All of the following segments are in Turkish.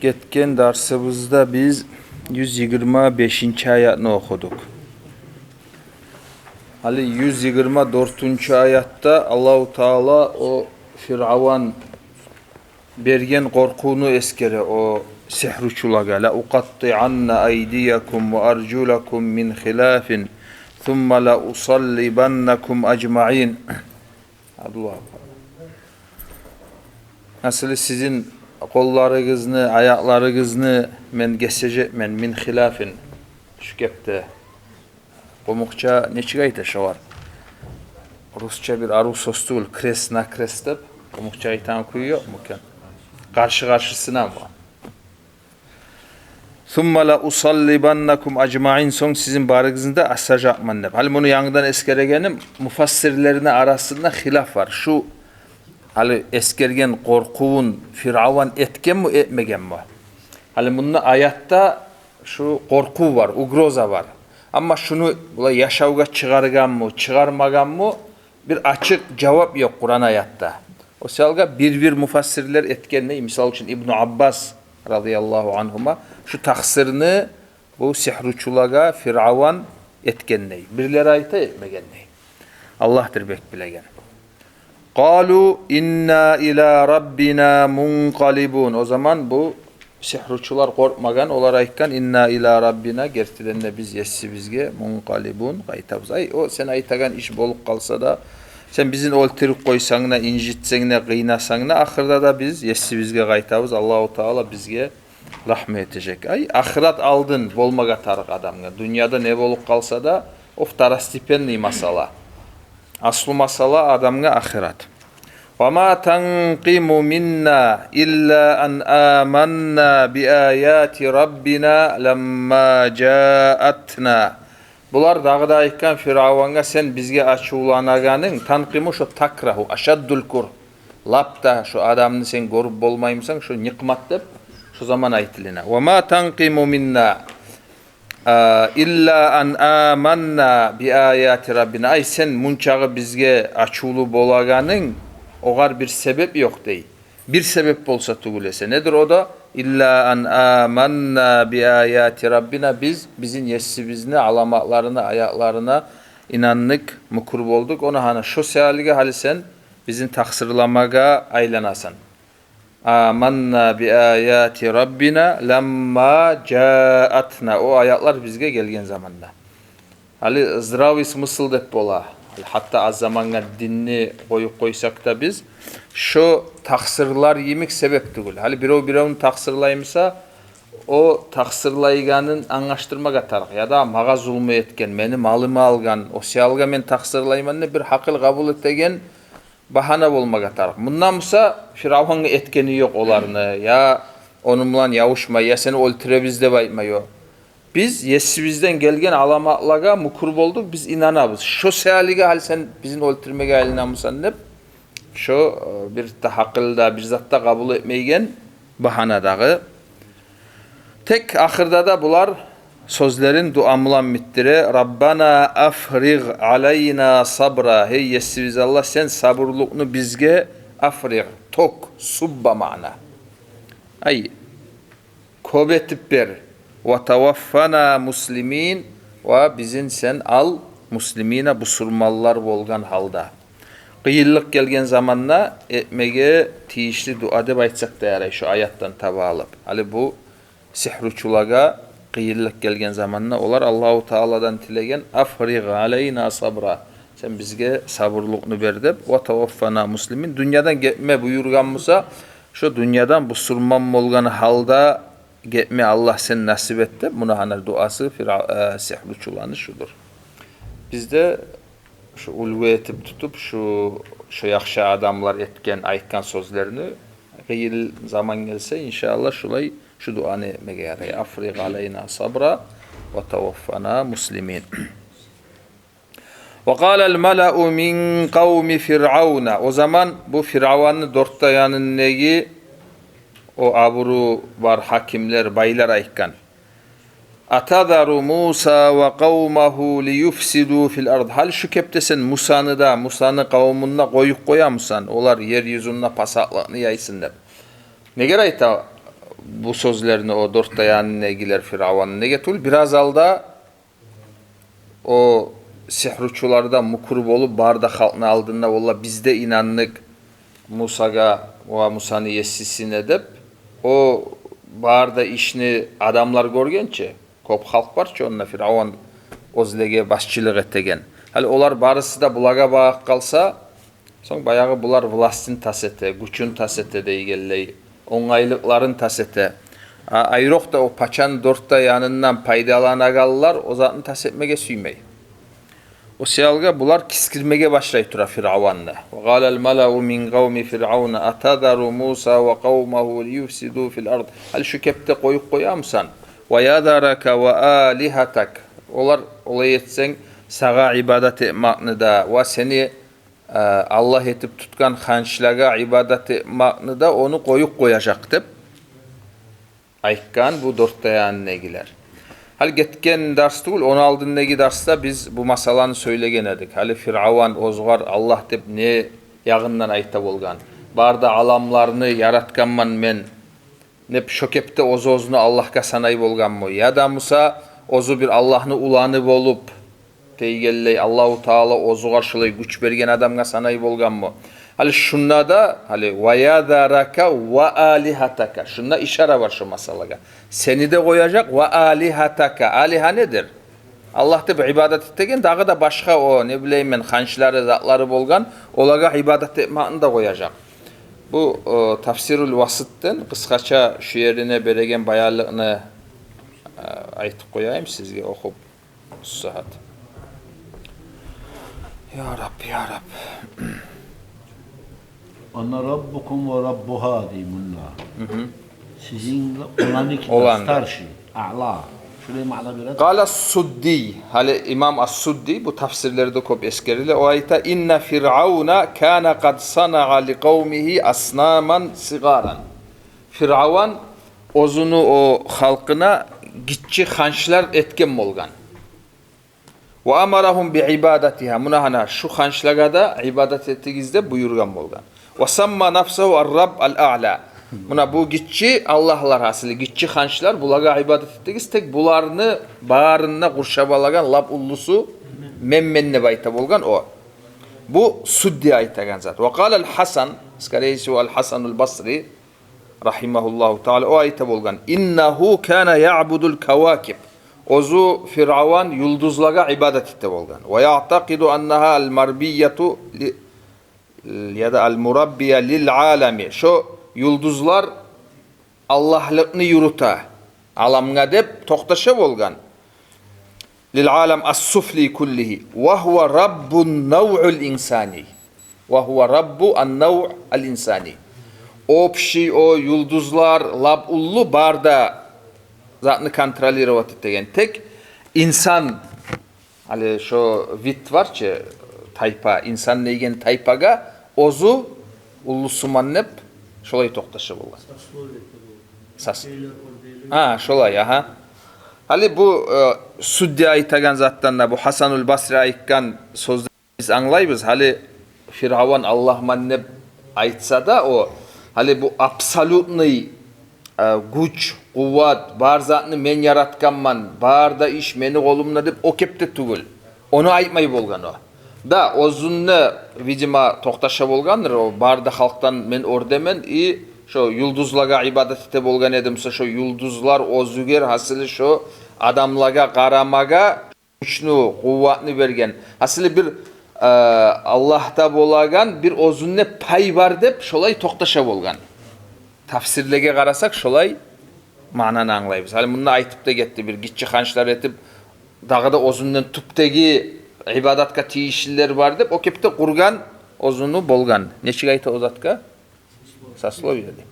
Geçen dersimizde biz 125. ayetini okuduk. Hali 124. ayette Allahu Teala o Firavun bergen korkunu eskere o sihruçulaga la uqatti'anna aydiyakum ve arjulakum min khilafin thumma la usallibannakum ecmaîn. Allah. Nasıl sizin kollarınızı, ayaklarınızı men kesecek men min hilafin şu gepte komukça neçik ayta şu var. Rusça bir arusostul kres na krestep komukça aytan koyuyor muken. Karşı karşısına mı? Thumma la usallibannakum ecmaîn son sizin barınızda asacak manne. Hal bunu yanından eskeregenim mufassirlerine arasında hilaf var. Şu hali eskergen korkuun Firavun etken mi etmegen mi? Hali bunun ayette şu korku var, ugroza var. Ama şunu yaşavga çıkargan mı, çıkarmagan mı bir açık cevap yok Kur'an ayette. O salga bir mufassirler etken ne? Misal için İbn Abbas radıyallahu anhuma şu taksirini bu sihruçulaga Firavun etken ne? Birleri ayette etmegen ne? Allah'tır bek bilegen. Qalu inna ila rabbina munqalibun. O zaman bu sihruçular korkmagan olar aytkan inna ila rabbina gertilerinde biz yessi bizge munqalibun qaytabız. Ay o sen aytagan iş bolup kalsa da sen bizin oltirip koysaňna, incitseňne, gıynasaňna ahirda da biz yessi bizge qaytabız. Allahu Teala bizge rahmet edecek. Ay ahiret aldın bolmaga tarık adamga. Dünyada ne bolup kalsa da of tarastipenli masala. Aslı masala adamga ahiret. وَمَا تَنْقِمُ مِنَّا إِلَّا أَنْ آمَنَّا بِآيَاتِ رَبِّنَا لَمَّا جَاءَتْنَا. Bular dağda ayıkan Firavun'a sen bizge açıulanaganın tanqimu şu takrahu aşaddul kur. Lapta şu adamını sen görüp bolmayımsan şu nikmat dep şu zaman aytilina. وَمَا تَنْقِمُ مِنَّا illa an amanna bi ayati rabbina. Ay sen munçağı bizge açıulu bolaganın ogar bir sebep yok dey. Bir sebep bolsa tugulese. Nedir o da? İlla an amanna bi ayati rabbina. Bizin yessibizine, alamatlarına, ayaklarına inanlık, mukurb olduk. Ona hani şu sealige hali sen bizim taksırlamaga aylanasan. Amanna bi ayati rabbina lamma jaatna. O ayatlar bizge gelgen zamanda. Hali ızravis mısıl dep bola. Hatta az zamanga dinni koyup koysak da biz şu taksırlar yemek sebep değil. Hali birovun taksırlayımsa o taksırlayganın anlaştırmak atar. Ya da mağa zulmü etken, meni malımı algan, o siyalga men taksırlaymanını bir hakıl kabul etegen bahana bolmak atar. Bundan mısa Firavun'a etkeni yok olarını ya onunla yavuşma ya seni öldürebiz de baytmıyor. Biz yesibizden gelgen alamatlaga mukurb olduk biz inanabız. Şu sealige hal sen bizim öldürmege aylanamısan hep şu bir tahakkılda bir zatta kabul etmeygen bahanadağı. Tek ahirda da bular sözlerin duamılan bittire. Rabbana afrig aleyna sabra. Hey yesibiz Allah sen sabırlıkını bizge afrig. Tok, subba mana. Ay, kobetip ber. Ve tevaffana muslimin. Ve bizin sen al muslimine busurmallar bolgan halda. Kıyıllık gelgen zamanla etmege tiyişli dua deb aytsak da yaray şu ayattan taba alıp. Ali bu sihruçulaga kıyıllık gelgen zamanla olar Allahu Teala'dan tilegen afrig aleyna sabra. Sen bizge sabırlıkını ver dep ve tevaffana muslimin. Dünyadan gitme buyurgan mısa şu dünyadan bu surman bolgan halda gitme Allah sen nasip et de buna hanar duası sihruçulanı şudur. Bizde şu ulgu etip tutup şu yakşa adamlar etken aytkan sözlerini kıyıl zaman gelse inşallah şulay şu duanı etmege yaray. Afrig aleyna sabra ve tevaffana muslimin. Ve kâlel mela'u min kavmi Firavuna. O zaman bu Firavun'un dörttayanın neyi o aburu var hakimler, baylar aytkan. Atadaru Musa ve kavmahu liyufsidu fil ard. Hal şu keptesen Musa'nı kavmunna koyup koyamsan. Olar yeryüzünde pasaklığını yaysın der. Ne gerek ayta bu sözlerini o dört dayanına giler Firavun'un ne getul. Biraz alda o sihruçulardan mukurub olup barda halkını aldığında valla bizde inanlık Musa'ga ve Musa'nı yessisin edip o barda işini adamlar görgençe kop halk var ki onunla Firavun ozlege başçılık etegen. Hali olar barısı da bulaga bağ kalsa son bayağı bular vlastin tasete, güçün tasete deygelley, onaylıkların tasete. Ayrok da o paçan dörtte yanından paydalanagalılar o zatını tasetmege süymey. O siyalga bular kiskirmege başlayı tura Firavun'la. Ve galal mala'u min kavmi Firavun'a atadaru Musa ve kavmahu liyufsidu fil ard. Hali şu kepte koyup koyamsan. Ve yadaraka ve alihatak. Olar olay etsen sağa ibadet etmakını da ve seni Allah etip tutkan hanşlaga ibadet etmakını da onu koyup koyacaktı. Aykan bu dört dayanına giler. Hal getken ders değil, onu aldığındaki derste biz bu masalanı söylegen edik. Hali Firavun ozgar Allah dep ne yağından ayta bolgan. Barda alamlarını yaratkanman men nep şokepte ozunu Allah'a sanay bolgan mı? Ya da Musa ozu bir Allah'ını ulanı bolup teygelley Allahu Teala ozu karşılay güç bergen adamga sanay bolgan mı? Hali şunna da hali ve yadaraka ve alihataka. Şunna işare var şu masalaga. Seni de koyacak ve alihataka. Aliha nedir? Allah deb ibadet ettigen dağı da başka o ne bileyim men hançları zatları bolgan olaga ibadet etmağını da koyacak. Bu tafsirul vasıttan kıskaça şu yerine beregen bayarlığını aytıp koyayım sizge okup saat. Ya Rab ya Rab. Ana rabbukum ve rabbuha dimunna. Sizin olan starşi, a'la. Şöyle ma'na biraz. Qala Suddi, hali İmam As-Suddi bu tafsirlerde kop eskerile o ayta inna Firavuna kana qad sana'a li kavmihi asnaman sigaran. Firavun ozunu o halkına gitçi hançlar etken bolgan. Ve amarahum bi ibadatiha. Munahana şu hançlaga da ibadet ettigizde buyurgan bolgan. Ve samma nafsahu ar-Rabb al-a'la. Buna bu gitçi Allah'lar hasili gitçi hançlar bulaga ibadet ettigiz tek bularını bağrına kurşabalagan lab ullusu memmenne bayta bolgan o. Bu Suddi aytagan zat. Ve qala Hasan, skareysi ve Hasanul Basri rahimahullahu taala o ayta bolgan. İnnehu kana ya'budul kawakib. Ozu Firavun yıldızlaga ibadet etti bolgan. Ve ya'taqidu annaha al-marbiyatu ya da al-murabbiye lil alemi. Şu yıldızlar Allah'lıkını yürüta. Alamga dep toqtaşa bolgan. Lil alem as-sufli kullihi. Ve huve rabbun naw'ul insani. Ve huve rabbu an-naw' al-insani. O pişi o yıldızlar labullu barda zatını kontrol ettigen tek insan hani şu vit var ki taypa insan neygen taypaga ozu ullusuman nep şolay toqtaşı bolgan. Sas. Ha şolay aha. Hali bu Suddi aytagan zattan da bu Hasanul Basri aytgan sözde biz anglaybız. Hali Firavun Allah mannep aytsa da o hali bu absolutny güç, kuvvet, bar zatını men yaratkanman, barda iş meni kolumna dep o kepte tugul. Onu aytmay bolgan o. Da ozunne vidima toqtaşa bolgandır o barda halktan men ordemen şu yıldızlaga ibadet ete bolgan edimse şu yıldızlar ozuger hasili şu adamlaga qaramaga güçnü, kuvvetni bergen. Hasili bir Allah'ta bolagan bir ozunne pay var dep şolay toqtaşa bolgan. Tafsirlege qarasak şolay mananı anglayбыз. Hali bunu aytıp da getdi bir gitçi hançlar etip dağda ozundan tuptegi ibadatga tiyişliler var dep o kepte qurgan ozunu bolgan. Neçik ayta ozatka? Sasloviyadi.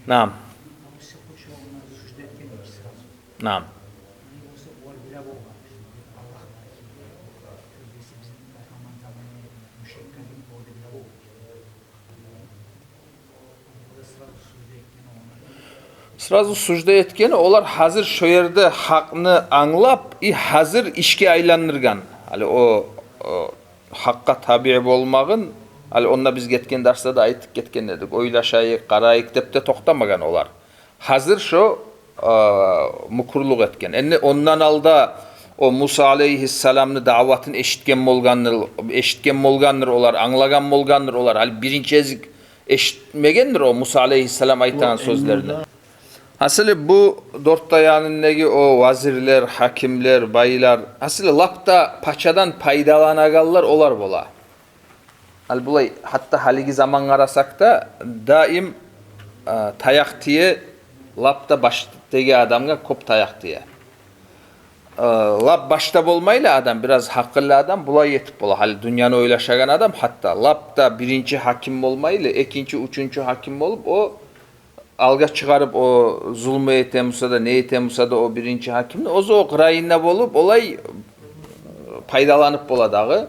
Naam. Naam. Sırası sucda etkeni olar hazır şu yerde hakını anlap hazır işke aylanırgan. Hali o hakka tabi bolmağın Al onna biz ketken darsda da ayttık ketken edik. Oylaşayık, qarayık dep de toktamagan olar. Hazır şu mukurluk etken. Enne ondan alda o Musa aleyhisselamны davatın eşitken bolgandır olar, anglagan bolgandır olar. Al birinci ezik eşitmegendir o Musa aleyhisselam aytan sözlerini. Aslı bu dört dayanındaki o vazirler, hakimler, baylar, aslı lapta paçadan paydalanagallar olar bola. Al bulay hatta haligi zaman arasak da daim tayak diye lapta baştaki adamga kop tayak diye. Lap başta bolmayla adam biraz hakkıllı adam bulay yetip bola. Hal dünyanı oylaşagan adam hatta lapta birinci hakim bolmayla ikinci, üçüncü hakim bolup o alga çıkarıp o zulmü etemusa da ne etemusa da o birinci hakimde o qırayında bolup olay paydalanıp boladağı.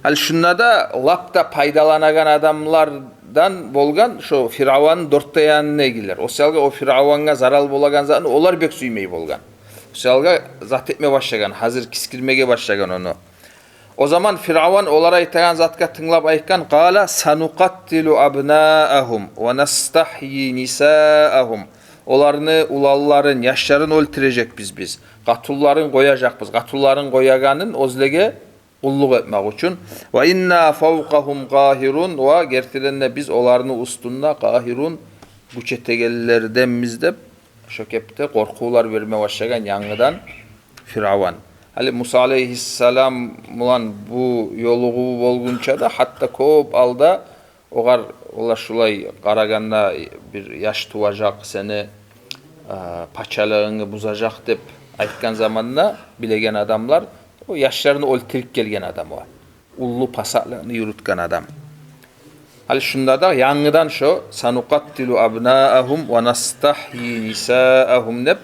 Hal şunda da lapta paydalanagan adamlardan bolgan şu Firavun'un dört dayanına giler. O salga o Firavun'a zaral bolagan zaten olar bek süymey bolgan. O salga zat etme başlagan, hazır kiskirmege başlagan onu. O zaman Firavun olara aytagan zatka tınlap aytkan qala sanuqattilu abnaahum ve nastahyi nisaahum. Olarını ulalların, yaşların öldürecek biz. Qatulların koyacakbız. Qatulların koyaganın ozlege kulluk etmek için. Ve inna fawqahum qahirun ve gertilenne biz olarını ustunna qahirun bu çetegellerden dep şökepte korkular verme başlagan yanıdan Firavun. Hali Musa aleyhisselam ulan bu yoluğu bolgunça da hatta kop alda olar şulay qaraganda bir yaş tuacak seni paçalığını buzacak dep aytkan zamanla bilegen adamlar o yaşlarını oltirip gelgen adam o. Ullu pasaklığını yürütken adam. Hali şunda da yanıdan şu sanuqattilu abnaahum ve nastahyi nisaahum nep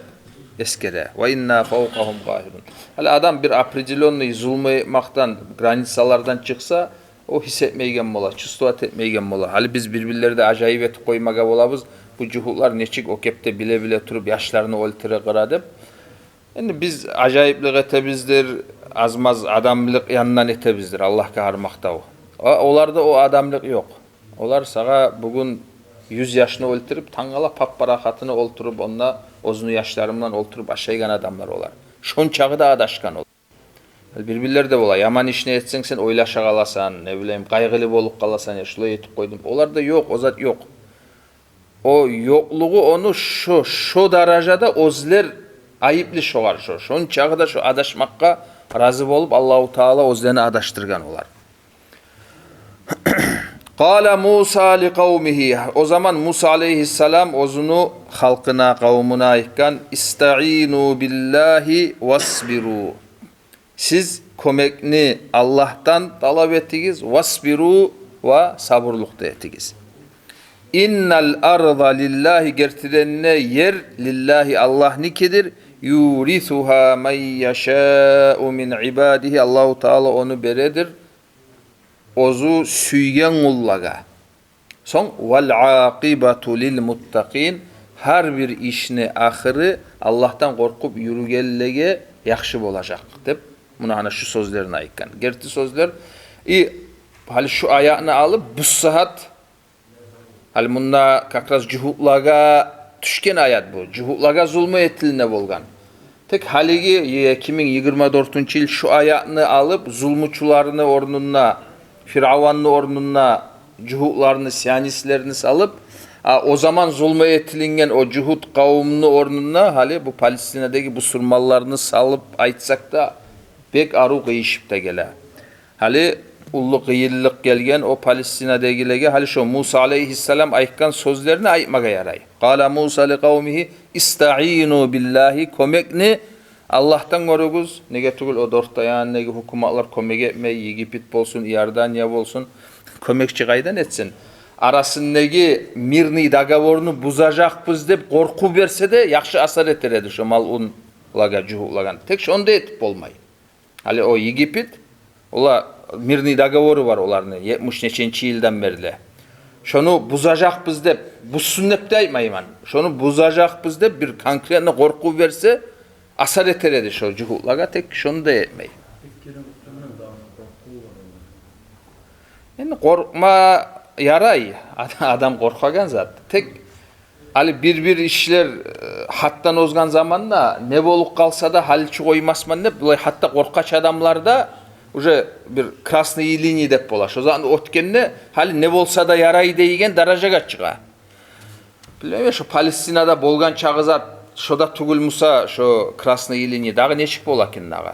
eskere. Ve inna fawqahum qahirun. Hali adam bir apricilonlu zulmeymaktan, granitsalardan çıksa o hissetmeygen bola, çustuat etmeygen bola. Hali biz birbirlerde acayip et koymaga bolabız. Bu cuhutlar neçik o kepte bile turup yaşlarını oltire qıra dep. Yani biz acayiplik etebizdir, azmaz adamlık yanından etebizdir. Allah kaharmakta o. Olarda o adamlık yok. Olar sağa bugün 100 yaşını oltirip tangala papparakatını olturup onunla ozunu yaşlarımdan olturup aşaygan adamlar olar. Şon çağı da adaşkan olur. Birbirleri de ola. Yaman işini etsen sen oylaşa kalasan, ne bileyim kaygılı bolup kalasan ya şulay etip koydum. Olar da yok, o zat yok. O yokluğu onu şu derecede ozler ayıplı şoğar şu. Şon çağı da şu adaşmakka razı bolup Allahu Teala ozlerini adaştırgan olar. Qala Musa li kavmihi. O zaman Musa aleyhisselam ozunu halkına, kavmuna aytkan İsta'inu billahi vasbiru. Siz kömekni Allah'tan talep ettigiz, vasbiru ve sabırlık da ettigiz. İnnal arda lillahi gertirenine yer lillahi Allah nikidir. Yurithuha men yasha'u min ibadihi. Allahu Teala onu beredir. Ozu süygen ullaga. Son vel aqibatu lil muttaqin. Her bir işini ahırı Allah'tan korkup yürügellege yaxşı bolacak dep buna ana şu sözlerini aytkan. Gerti sözler hali şu ayağını alıp bu saat hali bunda kakraz cuhutlaga düşken ayat bu. Cuhutlaga zulmü etiline bolgan. Tek haligi 2024 yıl şu ayağını alıp zulmuçularını ornuna Firavun'un ornuna cuhutlarını, siyonistlerini salıp o zaman zulme etilingen o cuhut kavmini ornuna hali bu Palestina'daki bu surmallarını salıp aytsak da pek aru kıyışıp da gele. Hali ullu kıyıllık gelgen o Palestina'dakilege hali şu Musa aleyhisselam aytkan sözlerini aytmaga yaray. Qala Musa li kavmihi ista'inu billahi komekni Allah'tan koruguz. Nege tugul o dört dayan nege hukumatlar kömek etmey, Yigipit bolsun, Iordaniya bolsun kömekçi kaydan etsin. Arasındaki Mirni dagavorunu buzacakbız dep korku verse de yaxşı asar eteredi şu malun laga cuhulagan. Tek şonda etip bolmay. Hali o Yigipit ola Mirni dagavoru var olarını 70 neçençi yıldan berle. Şonu buzacakbız dep bu sünnette aytmayman. Şonu buzacakbız dep bir konkretne korku verse asar eteredi şu cuhulaga tek şonu da etmey. Endi korkma yaray. Adam korkagan zat. Tek Ali bir işler hattan ozgan zamanda ne bolup kalsa da halçı koymasman dep, bulay hatta korkaç adamlarda уже bir krasный линия dep bolaş. O zaman ötkende hali ne bolsa da yaray deygen darajaga çıga. Bilmem şu Palestinada bolgan çağızat şoda tugulmusa şu krasный линия dağı neşik bolakin dağı.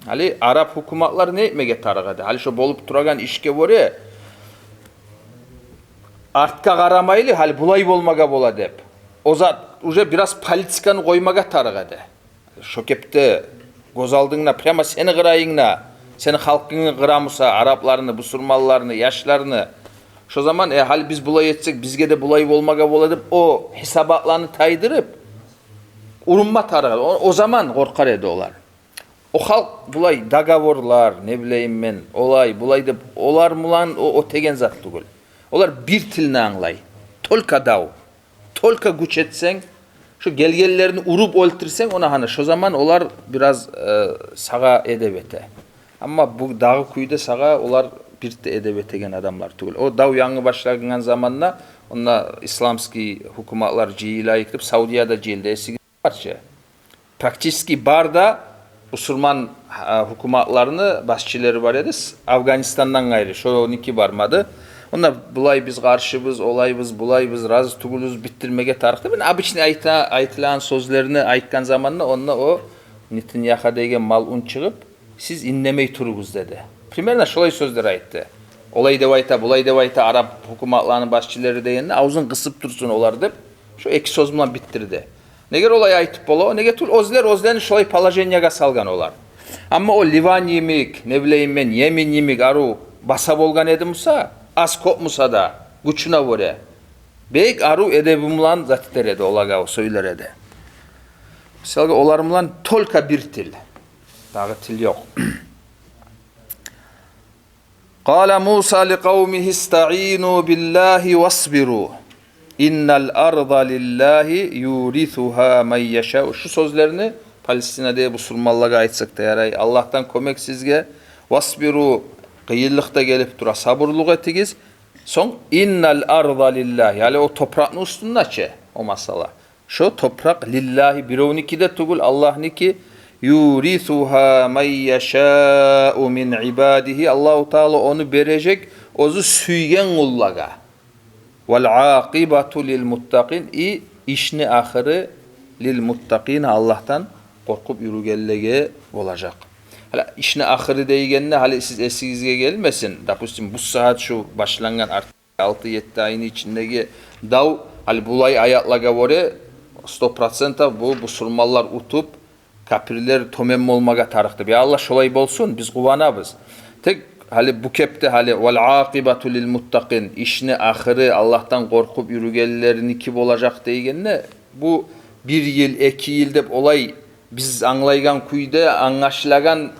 Hali Arap hukumatlar ne etmege tarıgadı. Hali şu bolup turagan işke bore artka qaramaylı hali bulay bolmaga bola dep. O zat уже biraz politikanı koymaga tarıgadı. Şu kepte gozaldığına prema seni qırayınla, seni halkını qıramusa, Araplarını, Busurmallarını, yaşlarını. Şu zaman hali biz bulay etsek bizge de bulay bolmaga bola dep o hesabatlarını taydırıp urunma tarıgadı. O zaman korkar edi olar. O halk bulay dagavorlar, ne bileyim ben, olay bulay dep olar mulan o tegen zat tugul. Olar bir tilini anlay. Tolka dav. Tolka güç etsen, şu gelgellerini urup öldürsen ona hani şu zaman olar biraz sağa edebete. Ama bu dağı kuyuda sağa olar bir de edebetegen adamlar tugul. O dav yanı başlayan zamanla ona İslamski hukumatlar cihila yıkıp Saudiya'da cihilde esigi parça. Praktiski barda Müslüman hukumatlarını başçıları var ediz. Afganistan'dan gayrı şu niki barmadı. Onlar bulay biz karşımız, olayımız, bulay biz razı tuguluz bittirmege tarıktı. Ben abıçını aytılan sözlerini aytkan zamanla onunla o Netanyahu degen malun çıkıp siz inlemey turuguz dedi. Primerna şolay sözler ayttı. Olay devayta, bulay devayta Arap hukumatlarının başçıları deyenine ağzın kısıp dursun olar dep şu iki sözümle bittirdi. Neger olay aytıp bolo, neger tul ozlerini şolay palajenyaga salgan olar. Ama o Livan yemik, ne bileyim ben Yemin yemik aru basa bolgan edimsa az kopmusa da güçüne göre beyik aru edebimlan zatiter edi olaga o söyler edi. Mesela olarımlan tolka bir til. Dağı til yok. Qala Musa li kavmihi ista'inu billahi wasbiru. İnnel arda lillahi yurithuha men yeşâ. Şu sözlerini Palestina'da Müslümanlara aytsak da yaray. Allah'tan kömek sizge wasbiru kıyırlıkta gelip dura sabırlık etigiz. Son innel arda lillahi. Yani o toprağın üstünde çe o masala. Şu toprak lillahi birovnikide tugul Allah'niki yurithuha men yeşâ'u min ibadihi. Allahu Teala onu verecek ozu süygen kullaga. Vel aqibatu lil muttaqin. İşni ahırı lil muttaqin Allah'tan korkup yürügellege olacak. Hala işini ahırı deygenine hali siz esigizge gelmesin. Dapustim bu saat şu başlangan artık 6-7 ayın içindeki dav hali bulay ayatlaga vore 100% bu Müslümanlar utup kapirler tomem olmaga tarıktı. Ya Allah şolay bolsun biz kuvanabız. Tek hali bu kepte hali vel aqibatu lil muttaqin işini ahırı Allah'tan korkup yürügellerin kim olacak deygenine bu 1 yıl 2 yıl dep olay biz anlaygan kuyda anlaşılagan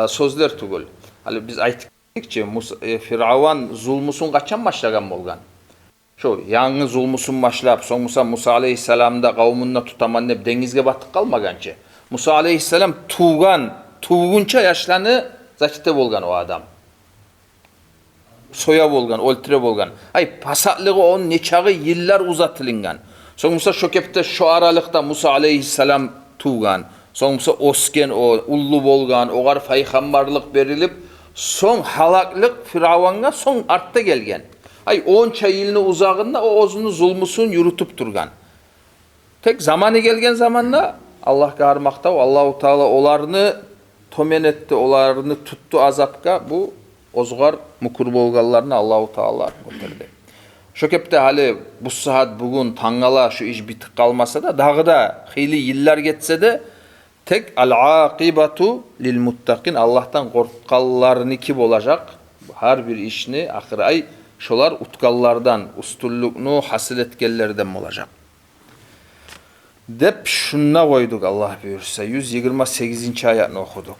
sözler tugul. Hali biz ayttıkça Firavun zulmusun kaçan başlagan bolgan. Şu yanı zulmusun başlap soň Musa aleyhisselamda kavmunna tutaman dep dengizge batıp kalmagança. Musa aleyhisselam tuğunça yaşlanı zakite bolgan o adam. Soya bolgan, oltire bolgan. Ay pasatlığı onun neçağı yıllar uzatılıngan. Soň Musa şu kepte şu aralıkta Musa aleyhisselam tuğan. Soň Musa osken o ullu bolgan, ogar paygambarlık berilip soň halaklık Firavunga soň artta gelgen. Ay 10 yılını uzağında o ozunu zulmusun yürütüp durgan. Tek zamanı gelgen zamanda Allah garmakta Allahu Teala olarını tomen etti, olarını tuttu azapka bu ozgar mukur bolganlarını Allahu Teala götürdü. Şu kepte hali bu saat bugün tangala şu iş bitik kalmasa da dağda hili yıllar geçse de tek al-aqibatu lil muttaqin Allah'tan korkanlarını kim olacak? Her bir işini ahir ay şolar utkallardan, usturluknu hasil etkenlerden olacak. Dep şunna koyduk Allah buyursa 128. ayetini okuduk.